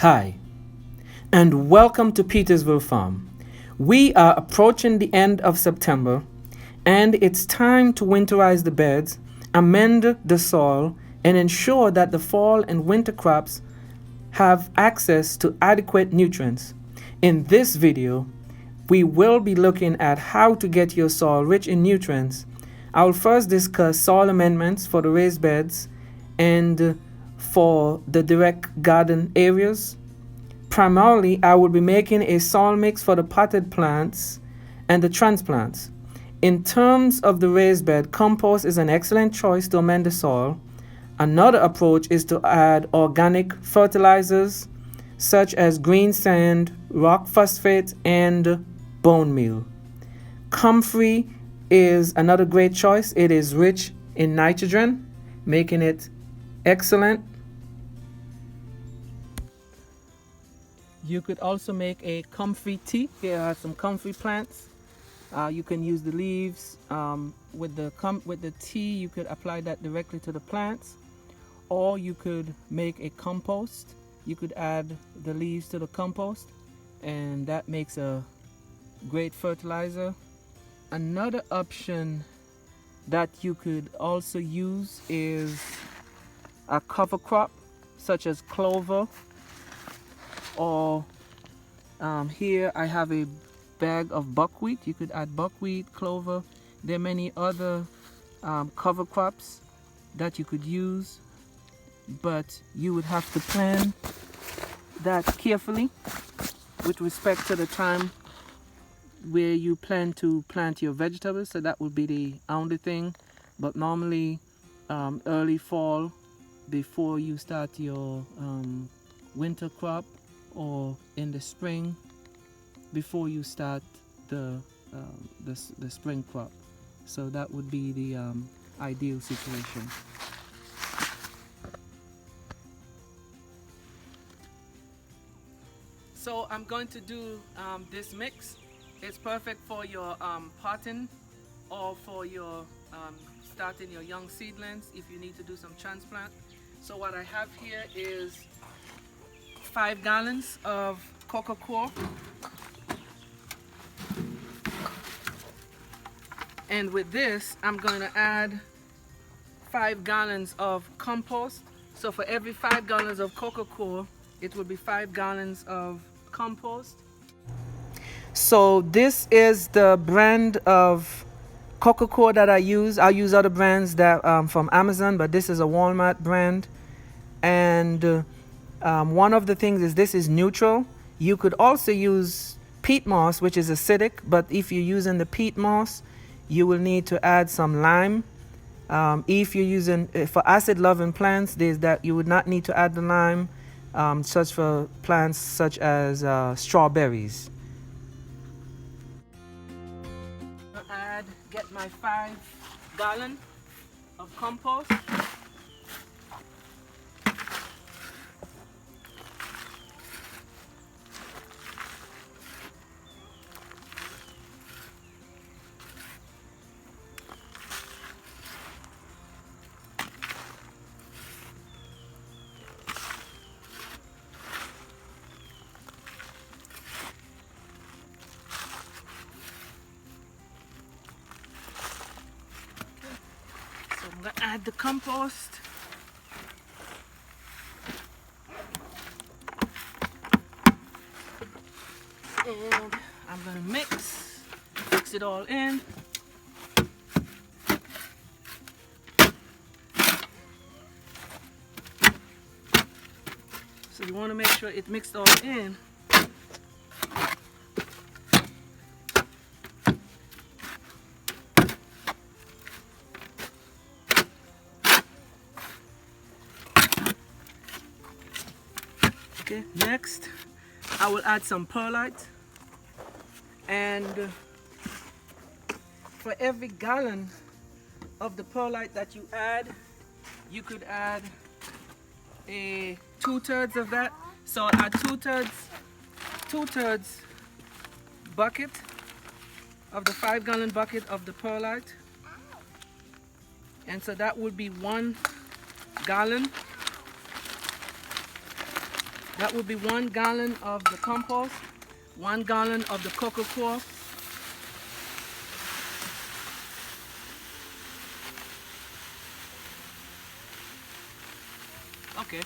Hi, and welcome to Petersville Farm. We are approaching the end of September, and it's time to winterize the beds, amend the soil, and ensure that the fall and winter crops have access to adequate nutrients. In this video, we will be looking at how to get your soil rich in nutrients. I will first discuss soil amendments for the raised beds and for the direct garden areas. Primarily, I will be making a soil mix for the potted plants and the transplants. In terms of the raised bed, compost is an excellent choice to amend the soil. Another approach is to add organic fertilizers such as green sand, rock phosphate, and bone meal. Comfrey is another great choice. It is rich in nitrogen, making it excellent. You could also make a comfrey tea. Here are some comfrey plants. You can use the leaves with the tea. You could apply that directly to the plants, or you could make a compost. You could add the leaves to the compost, and that makes a great fertilizer. Another option that you could also use is a cover crop such as clover, or here I have a bag of buckwheat. You could add buckwheat, clover. There are many other cover crops that you could use, but you would have to plan that carefully with respect to the time where you plan to plant your vegetables. So that would be the only thing. But normally early fall, before you start your winter crop, or in the spring before you start the spring crop. So that would be the ideal situation. So I'm going to do this mix. It's perfect for your potting, or for your starting your young seedlings if you need to do some transplant. So what I have here is 5 gallons of cocoa, and with this I'm going to add 5 gallons of compost. So for every 5 gallons of cocoa, it will be 5 gallons of compost. So this is the brand of cocoa that I use. I use other brands that from Amazon, but this is a Walmart brand, and one of the things is this is neutral. You could also use peat moss, which is acidic, but if you're using the peat moss, you will need to add some lime. If you're using for acid-loving plants, there's that you would not need to add the lime, such for plants such as strawberries. Get my 5 gallon of compost. I'm going to add the compost. And I'm going to mix it all in. So you want to make sure it mixed all in. Okay, next I will add some perlite, and for every gallon of the perlite that you add, you could add a 2/3 of that. So I'll add 2/3 bucket of the 5 gallon bucket of the perlite, and so that would be 1 gallon That would be 1 gallon of the compost, 1 gallon of the cocoa coir, okay.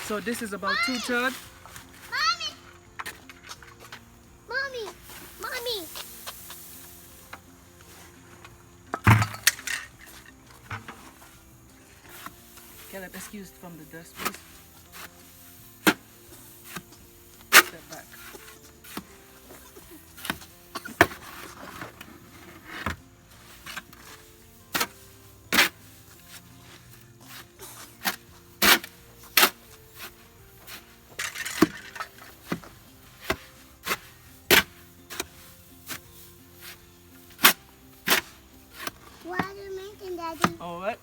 So this is about 2/3. Mommy! Mommy! Mommy! Can I excuse from the dust, please? Step back. What are you making, Daddy? All right.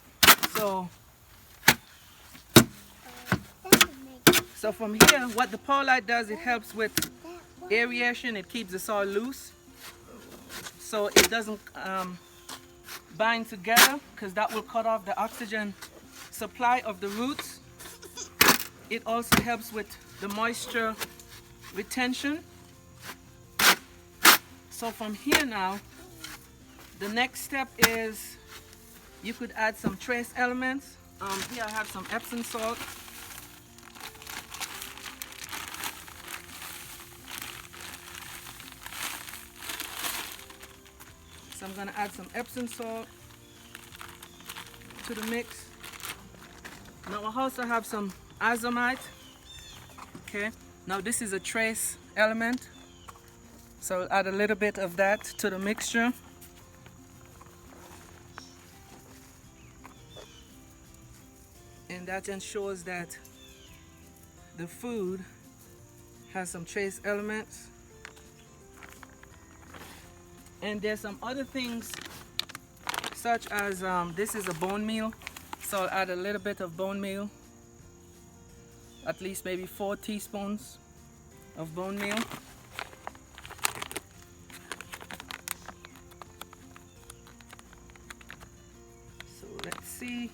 So from here, what the perlite does, it helps with aeration. It keeps the soil loose, so it doesn't bind together, because that will cut off the oxygen supply of the roots. It also helps with the moisture retention. So from here now, the next step is you could add some trace elements. Here I have some Epsom salt. So I'm going to add some Epsom salt to the mix. Now I also have some azomite. Okay, now this is a trace element, so I'll add a little bit of that to the mixture. And that ensures that the food has some trace elements. And there's some other things, such as this is a bone meal, so I'll add a little bit of bone meal, at least maybe 4 teaspoons of bone meal. So let's see.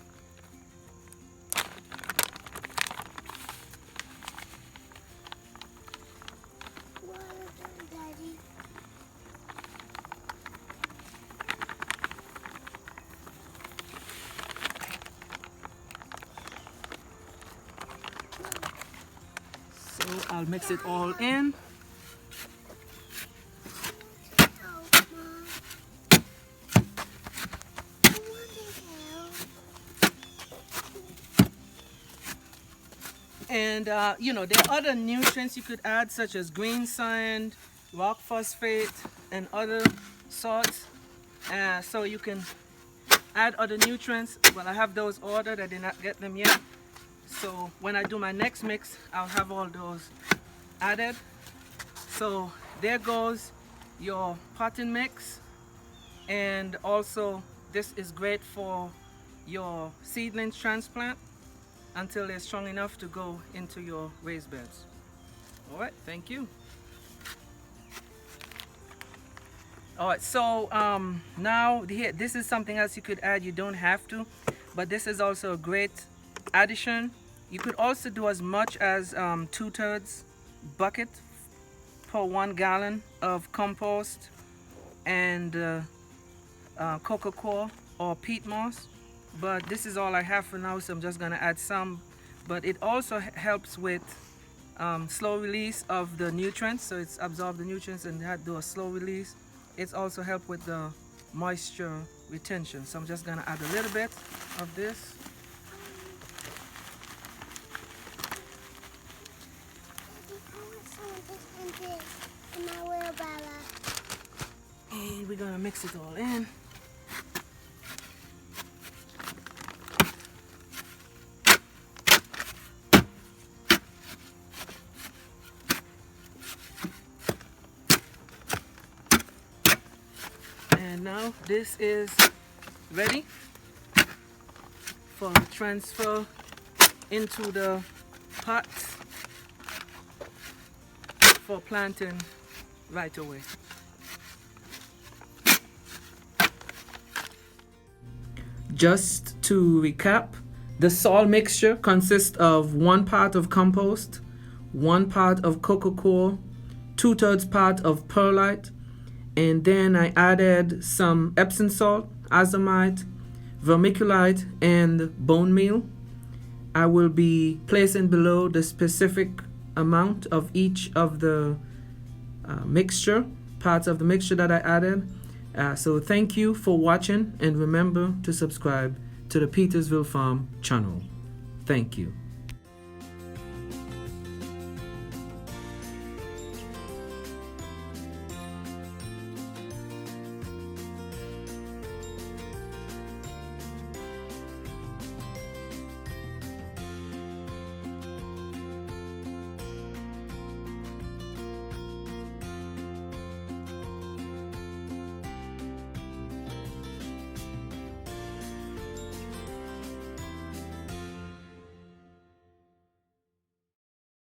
I'll mix it all in. And you know, there are other nutrients you could add, such as green sand, rock phosphate, and other salts. So you can add other nutrients, but I have those ordered. I did not get them yet. So when I do my next mix, I'll have all those added. So there goes your potting mix. And also this is great for your seedlings transplant until they're strong enough to go into your raised beds. All right, thank you. All right, so now here, this is something else you could add. You don't have to, but this is also a great addition. You could also do as much as 2/3 bucket per 1 gallon of compost and cocoa coir or peat moss. But this is all I have for now, so I'm just going to add some. But it also helps with slow release of the nutrients, so it's absorb the nutrients and do a slow release. It's also help with the moisture retention. So I'm just going to add a little bit of this. And we're going to mix it all in. And now this is ready for transfer into the pots for planting right away. Just to recap, The soil mixture consists of 1 part of compost, 1 part of coco coir, 2/3 part of perlite, and then I added some Epsom salt, azomite, vermiculite, and bone meal. I will be placing below the specific amount of each of the parts of the mixture that I added. So thank you for watching, and remember to subscribe to the Petersville Farm channel. Thank you.